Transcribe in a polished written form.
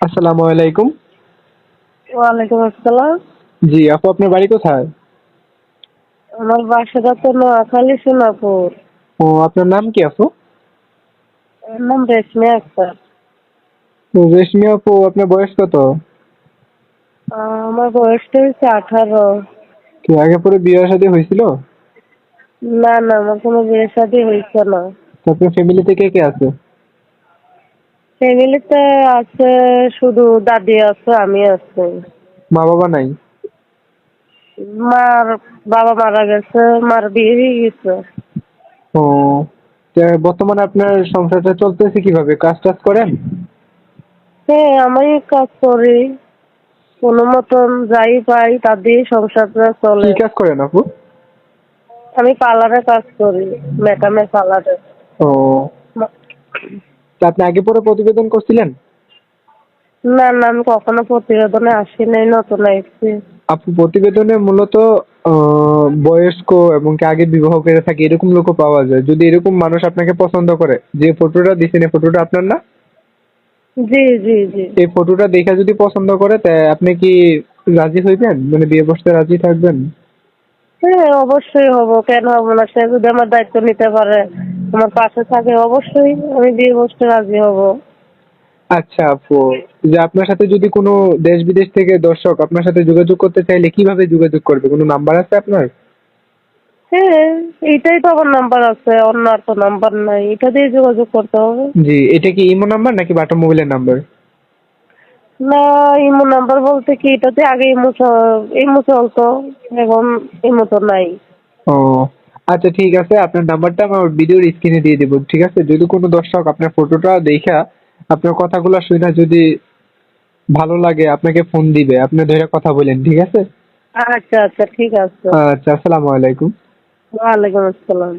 আসসালামু আলাইকুম। ওয়ালাইকুম আসসালাম। জি আপু, আপনার বাড়ি কোথায়? আমার বাসাটা তো নোয়াখালী সোনাপুর। ও, আপনার নাম কি আপু? আমার নাম রেশমি আক্তার। তো রেশমি আপু, আপনার বয়স কত? আমার বয়সটা হচ্ছে 18। কি আগে পরে বিয়ে শাদী হয়েছিল? না না, আমার কোনো বিয়ে শাদী হয়েছে না। তো আপনার ফ্যামিলিতে কে কে আছে? ফ্যামিলিতে আছে শুধু দাদি আছে, আমি আছি। মা বাবা নাই? মার বাবা মারা গেছে, মার বিয়ে হয়ে গেছে। ও, তো বর্তমানে আপনার সংসারটা চলতেছে কিভাবে? কাজ টাজ করেন? হ্যাঁ, আমি কাজ করি, কোনো মতন যাই পাই তা দিয়ে সংসারটা কি চলে। কাজ করেন আপু? আমি পার্লারে কাজ করি, মেকআপের পার্লারে। ও, তা আপনি আগে পরে প্রতিবেদন করছিলেন? না না, আমি কখনো প্রতিবেদনে আসি নাই, নতুন আসছি। আপু, প্রতিবেদনে মূলত বয়স্ক এবং কি আগে বিবাহ করে থাকে এরকম লোকও পাওয়া যায়। যদি এরকম মানুষ আপনাকে পছন্দ করে, যে ফটোটা দিচ্ছেন এই ফটোটা আপনার না? জি জি জি। এই ফটোটা দেখে যদি পছন্দ করে, তা আপনি কি রাজি হইবেন, মানে বিয়ে বসতে রাজি থাকবেন? হ্যাঁ, অবশ্যই হব, কেন হবো না? সে যদি আমার দায়িত্ব নিতে পারে, আমার পাশে থাকে, অবশ্যই আমি বিয়ে বসতে রাজি হব। আচ্ছা আপু, যে আপনার সাথে যদি কোনো দেশ বিদেশ থেকে দর্শক আপনার সাথে যোগাযোগ করতে চাইলে কিভাবে যোগাযোগ করবে? কোনো নাম্বার আছে আপনার? হ্যাঁ, এইটাই তো আমার নাম্বার আছে, অন্য আর তো নাম্বার নাই, এটা দিয়ে যোগাযোগ করতে হবে। জি, এটা কি ইমো নাম্বার নাকি বাটা মোবাইলের নাম্বার? না, ইমো নাম্বার বলতে কি, এটাতে আগে ইমো চলতো, এখন ইমো তো নাই। ও, আচ্ছা ঠিক আছে, আপনার নাম্বারটা আমার ভিডিওর স্ক্রিনে দিয়ে দেবো, ঠিক আছে? যদি কোনো দর্শক আপনার ফটোটা দেখা আপনার কথাগুলো শুনে যদি ভালো লাগে আপনাকে ফোন দিবে, আপনি ধরে কথা বলেন, ঠিক আছে? আচ্ছা আচ্ছা, ঠিক আছে। আচ্ছা, আসসালামু আলাইকুম। ওয়ালাইকুম আসসালাম।